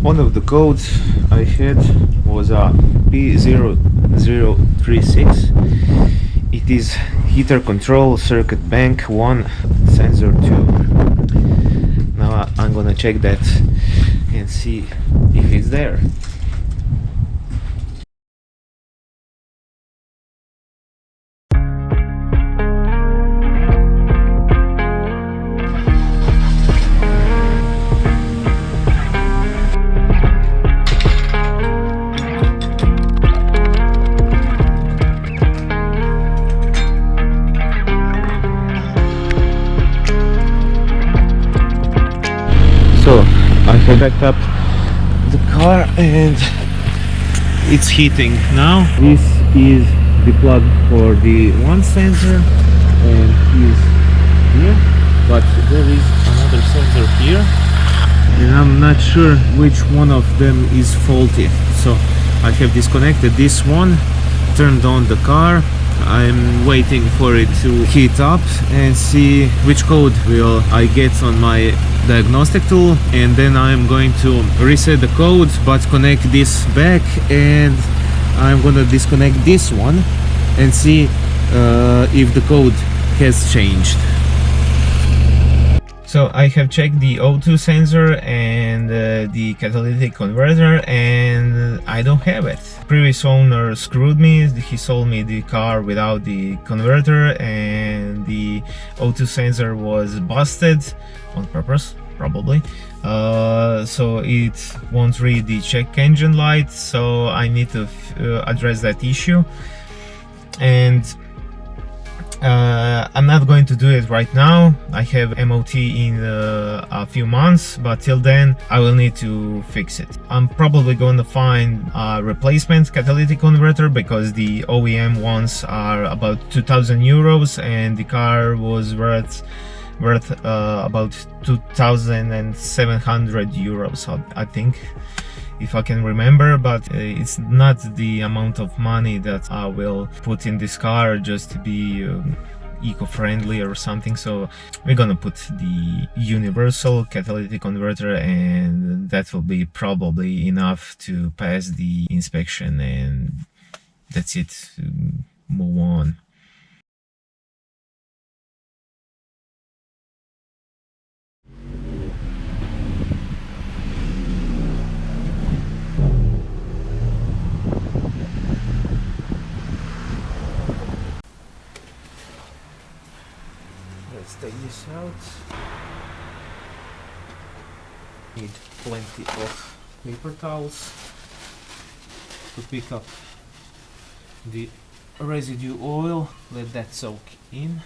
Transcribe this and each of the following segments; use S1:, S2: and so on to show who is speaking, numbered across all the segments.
S1: One of the codes I had was a P0036. It is heater control circuit bank 1 sensor 2. Now I'm gonna check that and see if it's there. So I have backed up the car and it's heating now. This is the plug for the one sensor and is here, but there is another sensor here and I'm not sure which one of them is faulty. So I have disconnected this one, turned on the car. I'm waiting for it to heat up and see which code will I get on my diagnostic tool, and then I'm going to reset the code but connect this back, and I'm gonna disconnect this one and see if the code has changed. So I have checked the O2 sensor and the catalytic converter, and I don't have it. Previous owner screwed me. He sold me the car without the converter, and the O2 sensor was busted on purpose, probably. So it won't read the check engine light, so I need to address that issue. And I'm not going to do it right now. I have MOT in a few months, but till then I will need to fix it. I'm probably going to find a replacement catalytic converter because the OEM ones are about 2,000 euros and the car was worth about 2,700 euros, I think, if I can remember, but it's not the amount of money that I will put in this car just to be eco-friendly or something. So we're gonna put the universal catalytic converter, and that will be probably enough to pass the inspection, and that's it. Move on. Let's take this out. Need plenty of paper towels to pick up the residue oil. Let that soak in.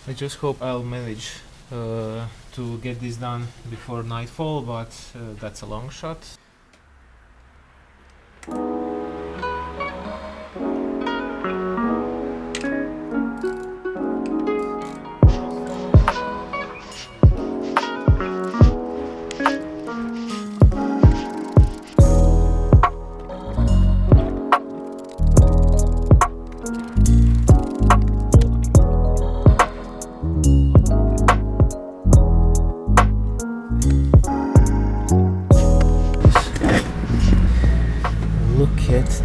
S1: I just hope I'll manage to get this done before nightfall, but that's a long shot.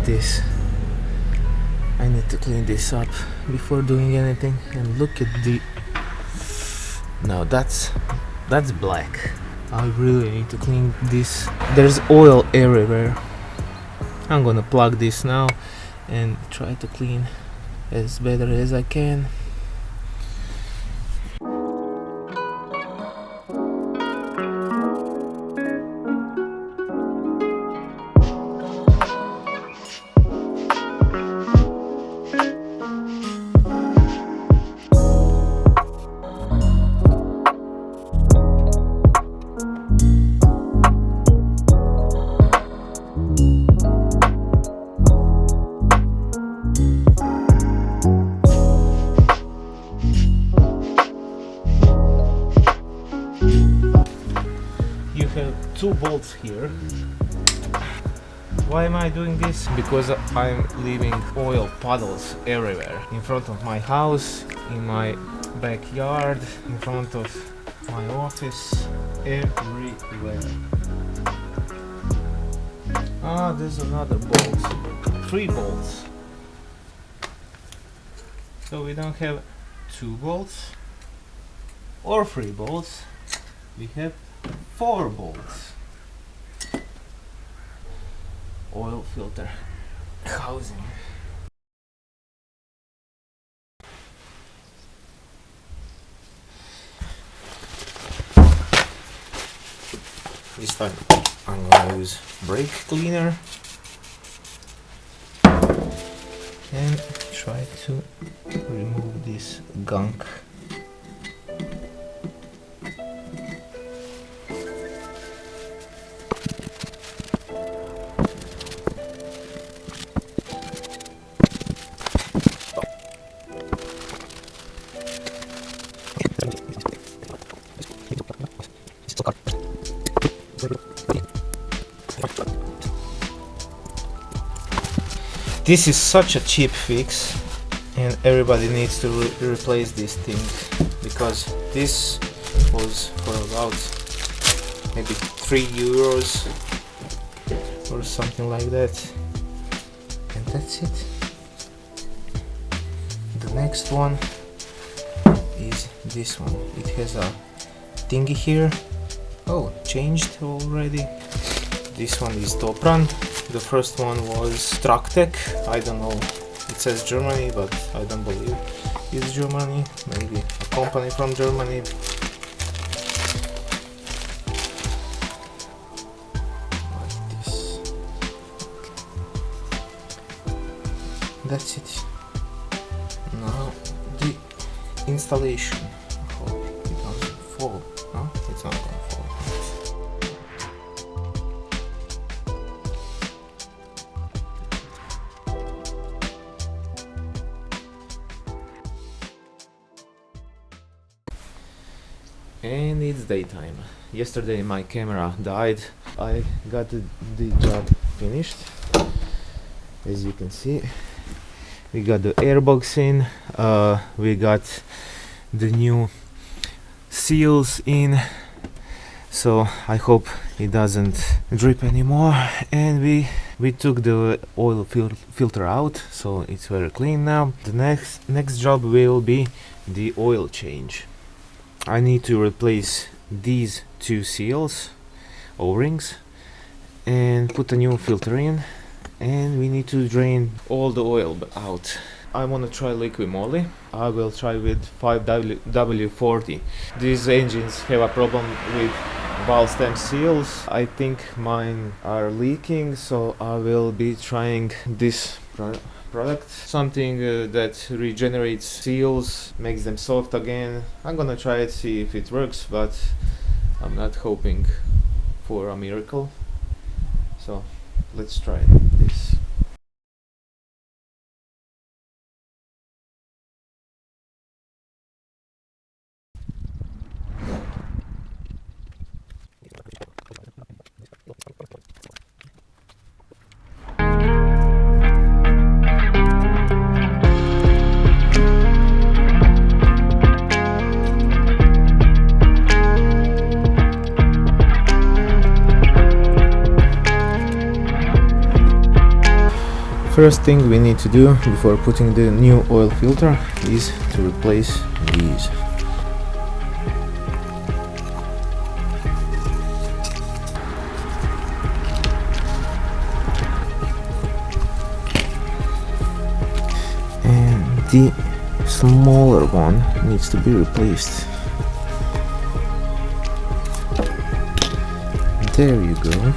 S1: This, I need to clean this up before doing anything. And look at the, now that's black. I really need to clean this. There's oil everywhere. I'm gonna plug this now and try to clean as better as I can. Two bolts here. Why am I doing this? Because I'm leaving oil puddles everywhere. In front of my house, in my backyard, in front of my office, everywhere. Ah, there's another bolt. 3 bolts. So we don't have 2 bolts or 3 bolts. We have 4 bolts. Oil filter housing. This time I'm gonna use brake cleaner and try to remove this gunk. This is such a cheap fix, and everybody needs to replace this thing, because this was for about maybe €3 or something like that, and that's it. The next one is this one. It has a thingy here. Oh, changed already. This one is top run. The first one was Trucktech. I don't know, it says Germany, but I don't believe it's Germany. Maybe a company from Germany. Like this. That's it. Now the installation. I hope it doesn't fall. No, it's not gonna fall. And it's daytime. Yesterday my camera died. I got the job finished. As you can see, we got the airbox in, we got the new seals in, so I hope it doesn't drip anymore. And we took the oil filter out, so it's very clean now. The next job will be the oil change. I need to replace these 2 seals, O-rings, and put a new filter in, and we need to drain all the oil out. I want to try liquid moly. I will try with 5W40. These engines have a problem with valve stem seals. I think mine are leaking, so I will be trying this product, something that regenerates seals, makes them soft again. I'm gonna try it, see if it works, but I'm not hoping for a miracle, so let's try this. First thing we need to do before putting the new oil filter is to replace these. And the smaller one needs to be replaced. There you go.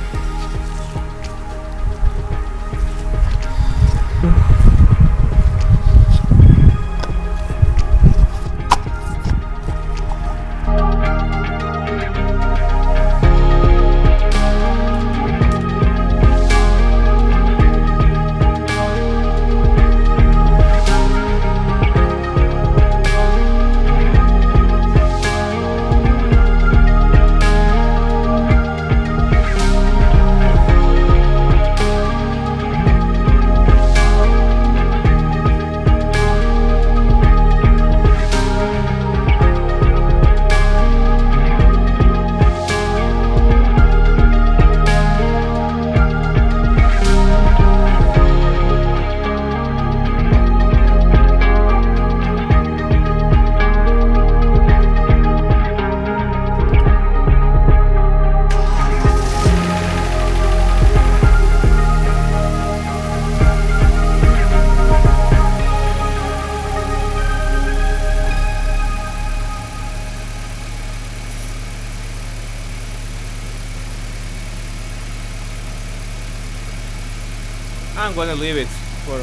S1: I'm gonna leave it for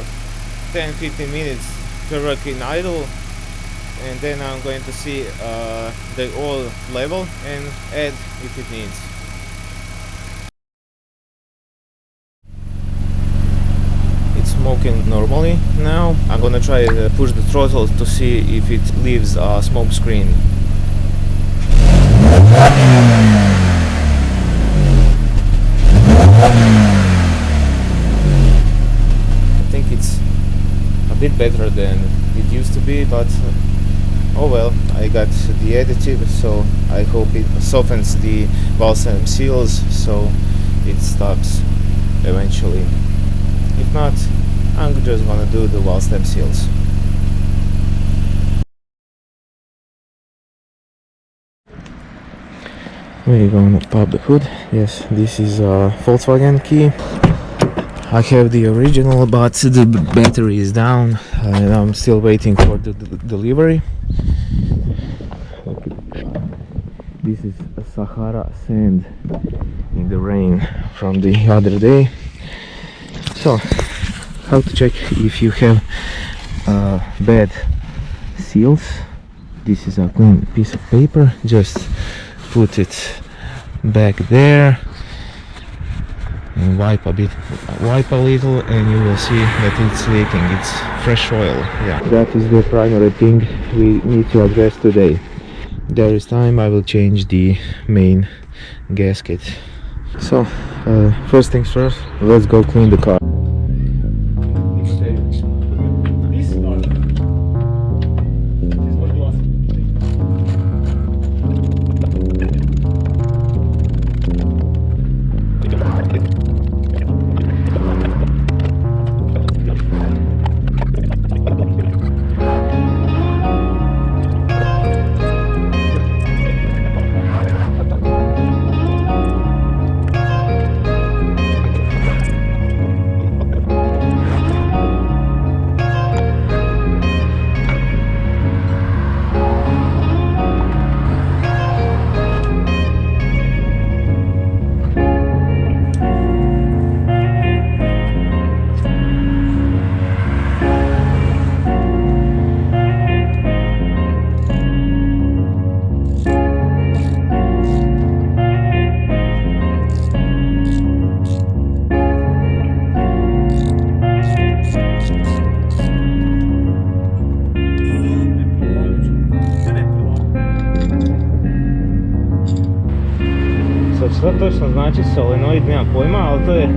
S1: 10-15 minutes to work in idle, and then I'm going to see the oil level and add if it needs. It's smoking normally now. I'm gonna try to push the throttle to see if it leaves a smoke screen. I think it's a bit better than it used to be, but oh well, I got the additive, so I hope it softens the valve stem seals so it stops eventually. If not, I'm just gonna do the valve stem seals. We're gonna pop the hood. Yes, this is a Volkswagen key. I have the original, but the battery is down and I'm still waiting for the delivery. Look at the car. This is a Sahara sand in the rain from the other day. So, how to check if you have bad seals? This is a clean piece of paper. Just put it back there and wipe a little, and you will see that it's leaking. It's fresh oil. Yeah, that is the primary thing we need to address today. There is time, I will change the main gasket. So first things first, let's go clean the car. Što točno znači solenoid, nemam pojma, ali to je...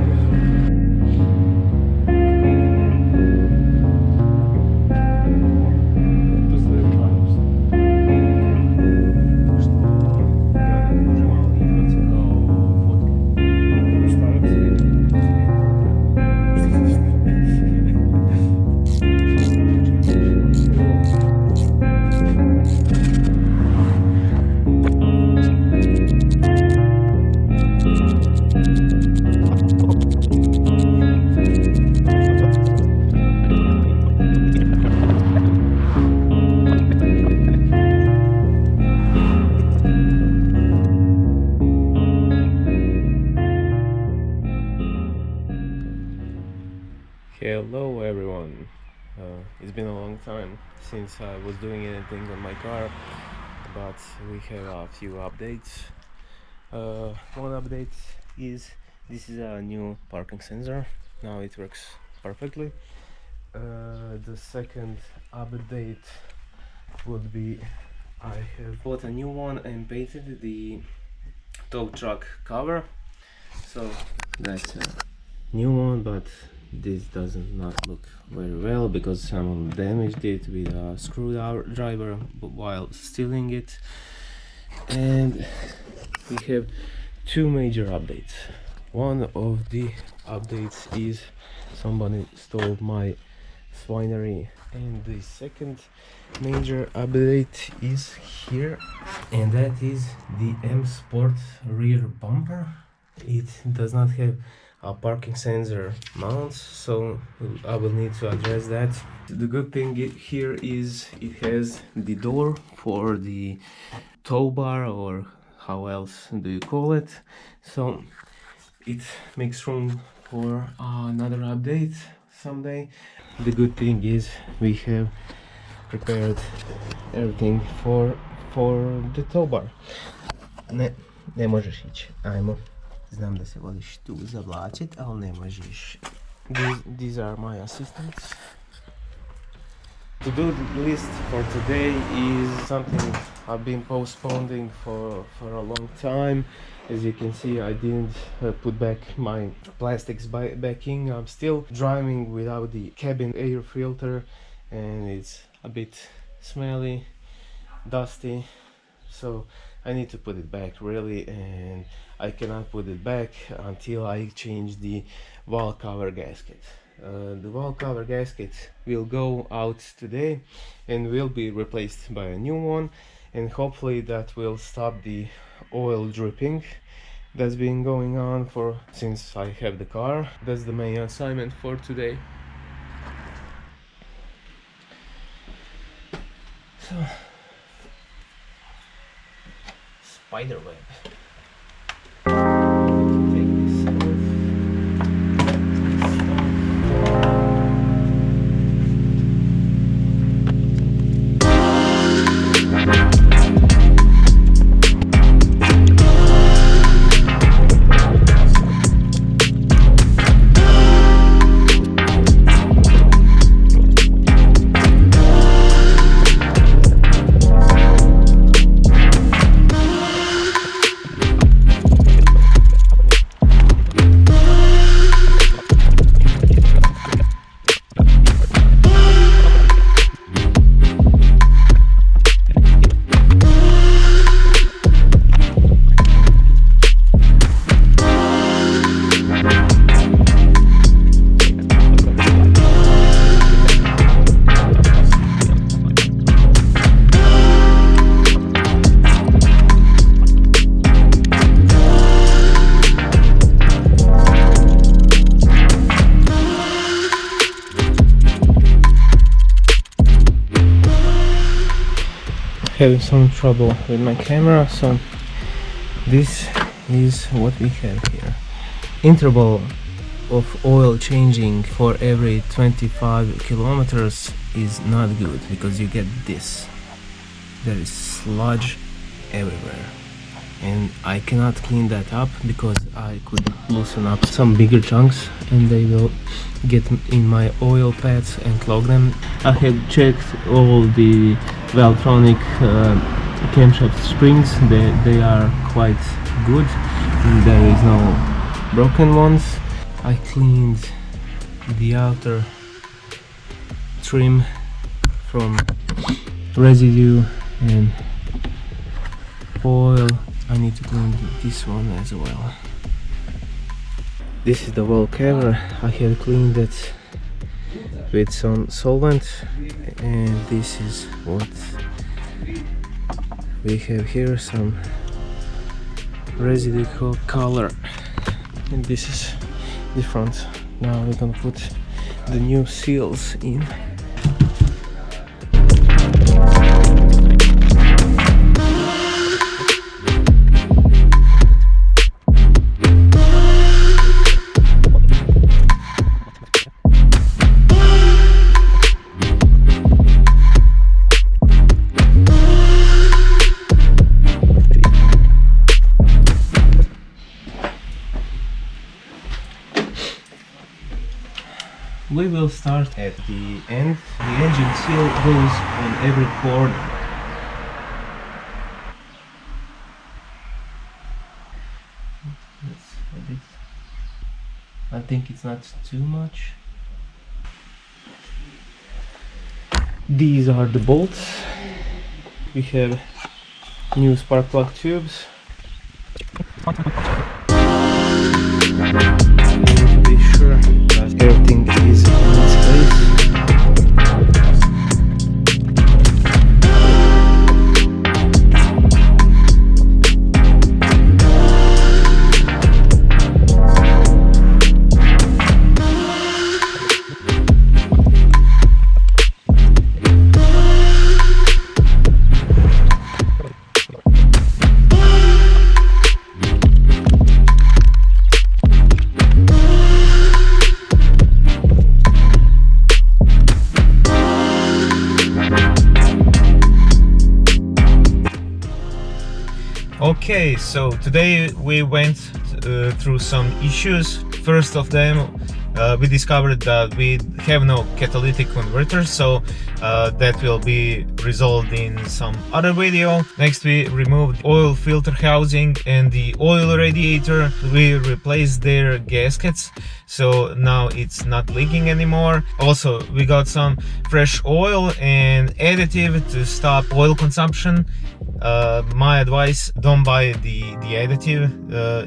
S1: Hello everyone, it's been a long time since I was doing anything on my car, but we have a few updates. One update is this is a new parking sensor. Now it works perfectly. The second update would be I have bought a new one and painted the tow truck cover, so that's a new one, but this does not look very well because someone damaged it with a screwdriver while stealing it. And we have two major updates. One of the updates is somebody stole my swinery, and the second major update is here, and that is the M Sport rear bumper. It does not have a parking sensor mount, so I will need to address that. The good thing here is it has the door for the tow bar, or how else do you call it, so it makes room for another update someday. The good thing is we have prepared everything for the tow bar. Ne možeš ići, ajmo. Znam da se voliš tu zavlačit, ali ne možeš. These are my assistants. To-do list for today is something I've been postponing for a long time. As you can see, I didn't put back my plastics backing. I'm still driving without the cabin air filter, and it's a bit smelly, dusty, so I need to put it back really, and I cannot put it back until I change the valve cover gasket. The valve cover gasket will go out today and will be replaced by a new one, and hopefully that will stop the oil dripping that's been going on since I have the car. That's the main assignment for today. So, spider web. Take this off. Having some trouble with my camera, so this is what we have here. Interval of oil changing for every 25 kilometers is not good, because you get this. There is sludge everywhere, and I cannot clean that up because I could loosen up some bigger chunks and they will get in my oil pads and clog them. I have checked all the Valtronic camshaft springs. They are quite good. There is no broken ones. I cleaned the outer trim from residue and oil. I need to clean this one as well. This is the valve cover. I have cleaned it with some solvent, and this is what we have here, some residue color, and this is the front. Now we're gonna put the new seals in. We will start at the end. The engine seal goes on every corner. That's a bit. I think it's not too much. These are the bolts. We have new spark plug tubes. To be sure that everything is in its place. Okay, so today we went through some issues. First of them, we discovered that we have no catalytic converter, so that will be resolved in some other video. Next, we removed oil filter housing and the oil radiator. We replaced their gaskets, so now it's not leaking anymore. Also, we got some fresh oil and additive to stop oil consumption. My advice, don't buy the additive.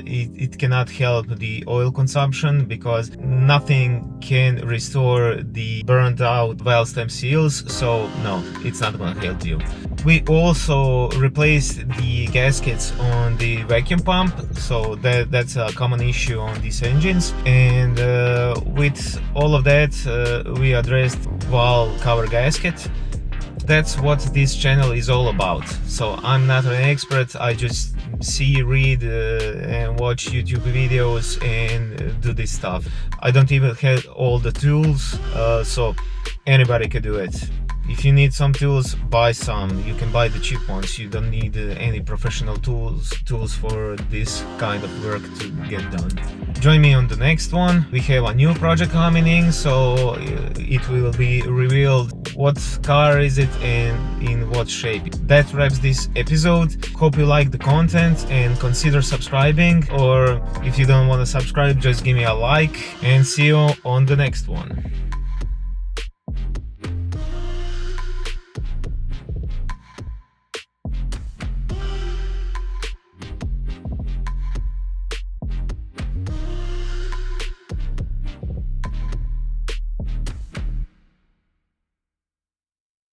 S1: It cannot help the oil consumption because nothing can restore the burnt out valve stem seals, so no, it's not gonna help you. We also replaced the gaskets on the vacuum pump, so that's a common issue on these engines. And with all of that, we addressed valve cover gasket. That's what this channel is all about. So I'm not an expert, I just see, read and watch YouTube videos and do this stuff. I don't even have all the tools, so anybody can do it. If you need some tools, buy some. You can buy the cheap ones. You don't need any professional tools for this kind of work to get done. Join me on the next one. We have a new project coming in, so it will be revealed what car is it and in what shape. That wraps this episode. Hope you like the content and consider subscribing, or if you don't want to subscribe, just give me a like, and see you on the next one.